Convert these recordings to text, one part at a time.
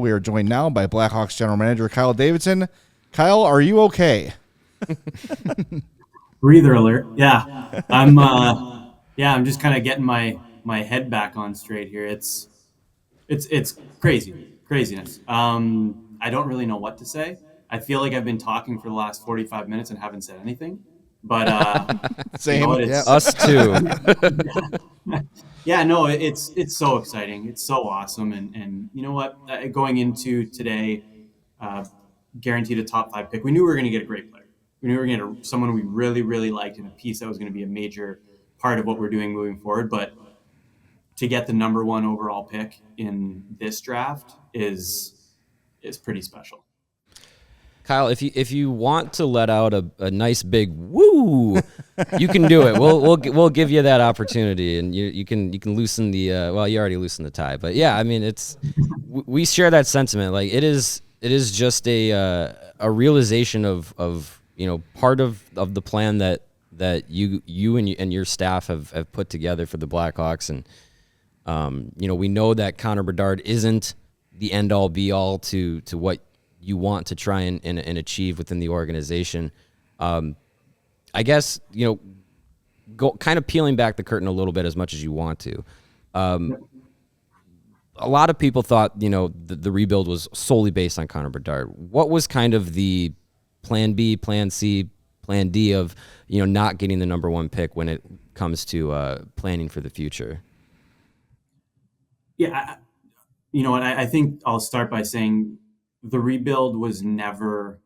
We are joined now by Blackhawks General Manager Kyle Davidson. Kyle, are you okay? Breather alert. Yeah. I'm just kind of getting my head back on straight here. It's craziness. I don't really know what to say. I feel like I've been talking for the last 45 minutes and haven't said anything. But Same. you know what, Yep. Us too. yeah, no, it's so exciting. It's so awesome. And you know what? Going into today, guaranteed a top 5 pick. We knew we were going to get a great player. We knew we were going to get someone we really, really liked and a piece that was going to be a major part of what we're doing moving forward. But to get the number 1 overall pick in this draft is pretty special. Kyle, if you want to let out a nice big woo, you can do it. We'll give you that opportunity, and you can loosen the you already loosened the tie, but yeah, I mean we share that sentiment. Like it is just a realization of part of the plan that you and your staff have put together for the Blackhawks, and we know that Connor Bedard isn't the end all be all to what you want to try and achieve within the organization. I guess, go kind of peeling back the curtain a little bit as much as you want to. A lot of people thought, the rebuild was solely based on Connor Bedard. What was kind of the plan B, plan C, plan D of, not getting the number 1 pick when it comes to planning for the future? Yeah. You know what? I think I'll start by saying the rebuild was never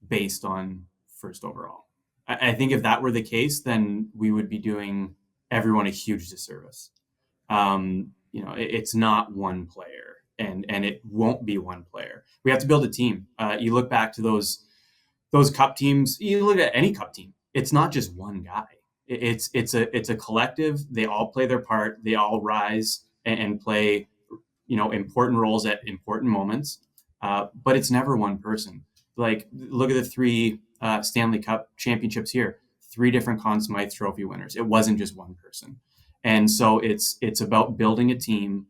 based on first overall. I think if that were the case, then we would be doing everyone a huge disservice. It's not one player, and it won't be one player. We have to build a team. You look back to those cup teams. You look at any cup team. It's not just one guy. It's a collective. They all play their part. They all rise and play, important roles at important moments. But it's never one person. Like, look at the 3 Stanley Cup championships here. 3 different Conn Smythe Trophy winners. It wasn't just one person. And so it's about building a team,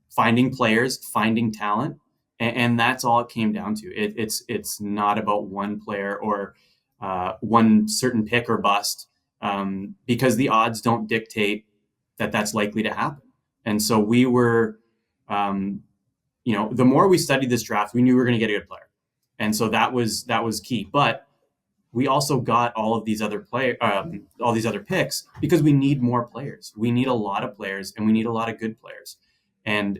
finding players, finding talent, and that's all it came down to. It's not about one player or one certain pick or bust, because the odds don't dictate that that's likely to happen. And so we were, the more we studied this draft, we knew we were going to get a good player. And so that was key. But we also got all of these other all these other picks because we need more players. We need a lot of players, and we need a lot of good players. And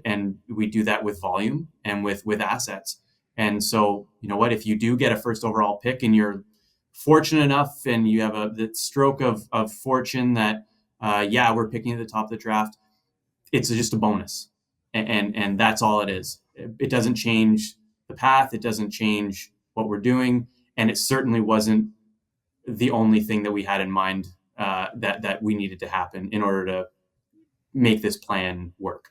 we do that with volume and with assets. And so, you know what, if you do get a first overall pick and you're fortunate enough and you have the stroke of fortune that, we're picking at the top of the draft, it's just a bonus. And that's all it is. It doesn't change the path. It doesn't change what we're doing. And it certainly wasn't the only thing that we had in mind that we needed to happen in order to make this plan work.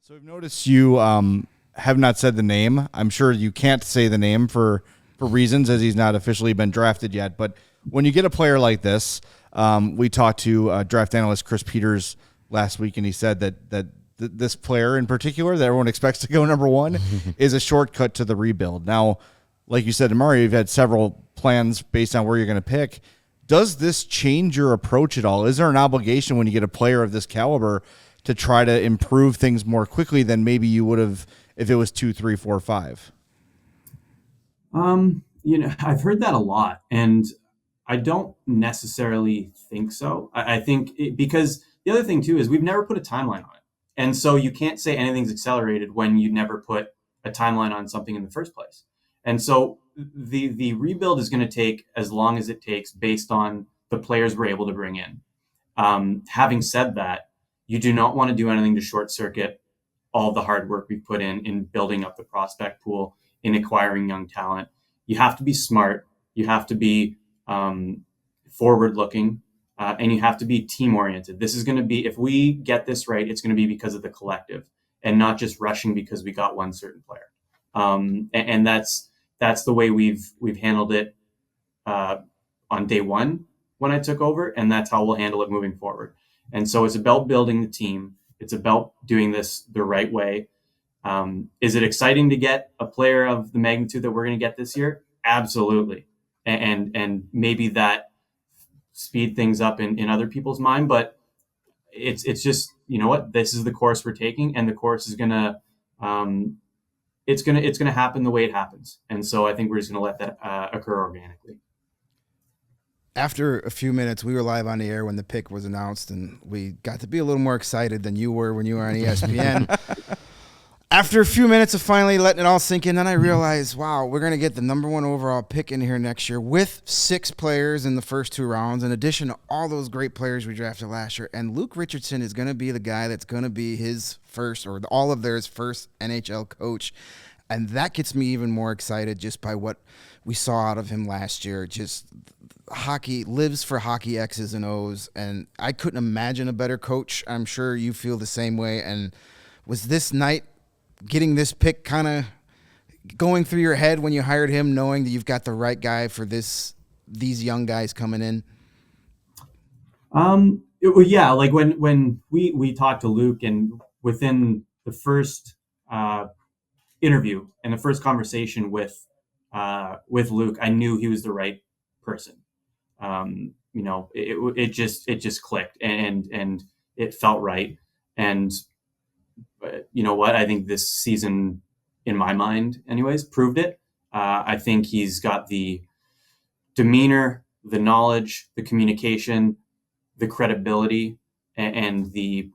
So I've noticed you have not said the name. I'm sure you can't say the name for reasons, as he's not officially been drafted yet. But when you get a player like this, we talked to draft analyst Chris Peters last week, and he said that this player in particular that everyone expects to go number 1 is a shortcut to the rebuild. Now, like you said, Mario, you've had several plans based on where you're going to pick. Does this change your approach at all? Is there an obligation when you get a player of this caliber to try to improve things more quickly than maybe you would have if it was 2, 3, 4, 5? I've heard that a lot, and I don't necessarily think so. I think because the other thing too is we've never put a timeline on it. And so you can't say anything's accelerated when you never put a timeline on something in the first place. And so the rebuild is going to take as long as it takes based on the players we're able to bring in. Having said that, you do not want to do anything to short circuit all the hard work we've put in building up the prospect pool, in acquiring young talent. You have to be smart. You have to be forward looking. And you have to be team oriented. This is going to be, if we get this right, it's going to be because of the collective and not just rushing because we got one certain player. And that's the way we've handled it on day 1 when I took over, and that's how we'll handle it moving forward. And so it's about building the team. It's about doing this the right way. Is it exciting to get a player of the magnitude that we're going to get this year? Absolutely. And maybe that speed things up in other people's mind, but it's just, you know what, this is the course we're taking, and the course is gonna it's gonna happen the way it happens. And so I think we're just gonna let that occur organically. After a few minutes, we were live on the air when the pick was announced, and we got to be a little more excited than you were when you were on ESPN. After a few minutes of finally letting it all sink in, then I realized, wow, we're going to get the number 1 overall pick in here next year with 6 players in the first 2 rounds, in addition to all those great players we drafted last year. And Luke Richardson is going to be the guy that's going to be his first, or all of theirs first, NHL coach. And that gets me even more excited just by what we saw out of him last year. Just hockey, lives for hockey X's and O's. And I couldn't imagine a better coach. I'm sure you feel the same way. And was this night, getting this pick, kind of going through your head when you hired him, knowing that you've got the right guy for these young guys coming in? Yeah, like when we talked to Luke, and within the first interview and the first conversation with Luke, I knew he was the right person. It just clicked, and it felt right. And you know what? I think this season, in my mind, anyways, proved it. I think he's got the demeanor, the knowledge, the communication, the credibility, and the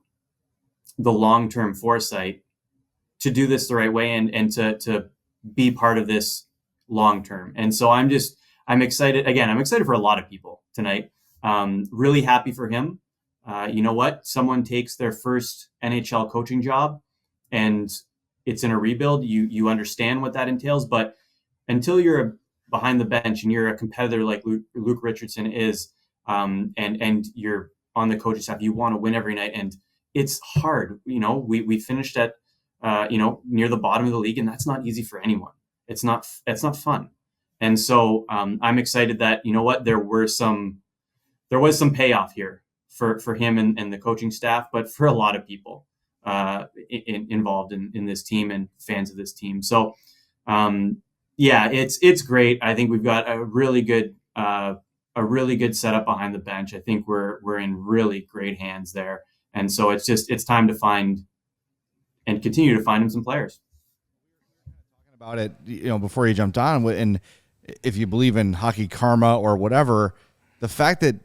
long-term foresight to do this the right way, and to be part of this long-term. And so I'm excited. Again, I'm excited for a lot of people tonight. Really happy for him. You know what? Someone takes their first NHL coaching job and it's in a rebuild. You understand what that entails, but until you're behind the bench and you're a competitor like Luke Richardson is, and you're on the coaching staff, you want to win every night, and it's hard. We finished at near the bottom of the league, and that's not easy for anyone. It's not fun. And so I'm excited that, you know what, there was some payoff here for him and the coaching staff, but for a lot of people involved in this team and fans of this team. So it's great. I think we've got a really good setup behind the bench. I think we're in really great hands there. And so it's time to find and continue to find him some players. Talking about it, before you jumped on, and if you believe in hockey karma or whatever, the fact that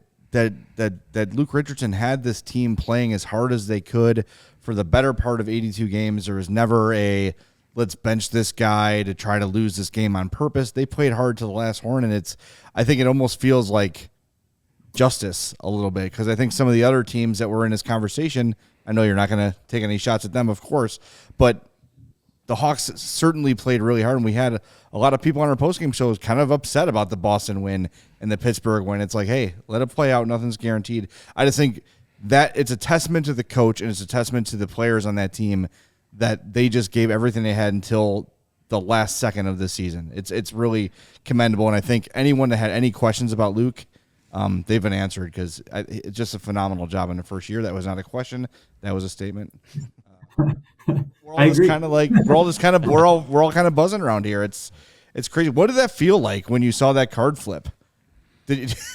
Luke Richardson had this team playing as hard as they could for the better part of 82 games. There was never a let's bench this guy to try to lose this game on purpose. They played hard to the last horn, and I think it almost feels like justice a little bit, because I think some of the other teams that were in this conversation, I know you're not going to take any shots at them, of course, but the Hawks certainly played really hard, and we had a lot of people on our postgame shows kind of upset about the Boston win and the Pittsburgh win. It's like, hey, let it play out. Nothing's guaranteed. I just think that it's a testament to the coach, and it's a testament to the players on that team that they just gave everything they had until the last second of the season. It's really commendable, and I think anyone that had any questions about Luke, they've been answered, because it's just a phenomenal job in the first year. That was not a question. That was a statement. We're all just kind of like we're all kind of buzzing around here. It's crazy. What did that feel like when you saw that card flip?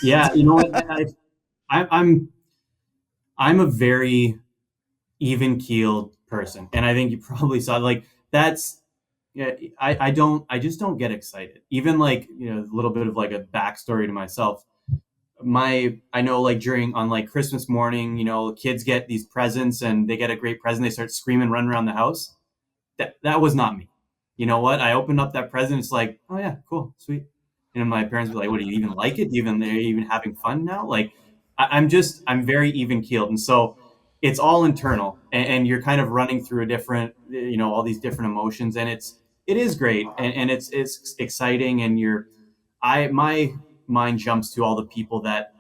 Yeah, you know what? I'm a very even keeled person, and I think you probably saw like that's. Yeah, I just don't get excited. Even like, a little bit of like a backstory to myself. I know like on like Christmas morning, kids get these presents and they get a great present. They start screaming, run around the house. That was not me. You know what? I opened up that present. It's like, oh yeah, cool, sweet. And my parents were like, what, do you even like it? They're even having fun now? Like, I'm very even keeled. And so it's all internal, and you're kind of running through a different, all these different emotions, and it is great. And it's exciting. And my mind jumps to all the people that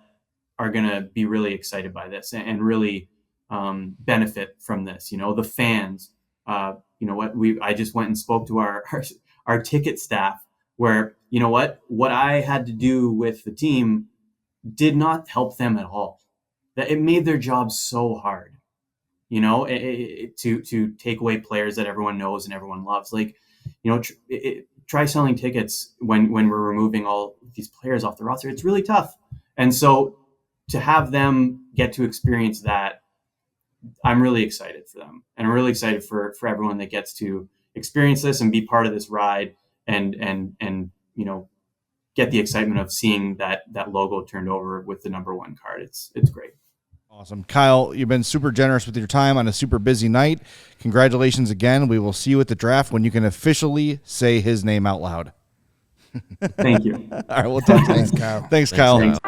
are going to be really excited by this and really benefit from this. The fans. I just went and spoke to our ticket staff, where what I had to do with the team did not help them at all. That it made their job so hard. to take away players that everyone knows and everyone loves. Like, try selling tickets when we're removing all these players off the roster. It's really tough. And so to have them get to experience that, I'm really excited for them. And I'm really excited for everyone that gets to experience this and be part of this ride and get the excitement of seeing that logo turned over with the number 1 card. It's great. Awesome. Kyle, you've been super generous with your time on a super busy night. Congratulations again. We will see you at the draft when you can officially say his name out loud. Thank you. All right, we'll talk. Thanks, Kyle. Thanks, Kyle. Thanks.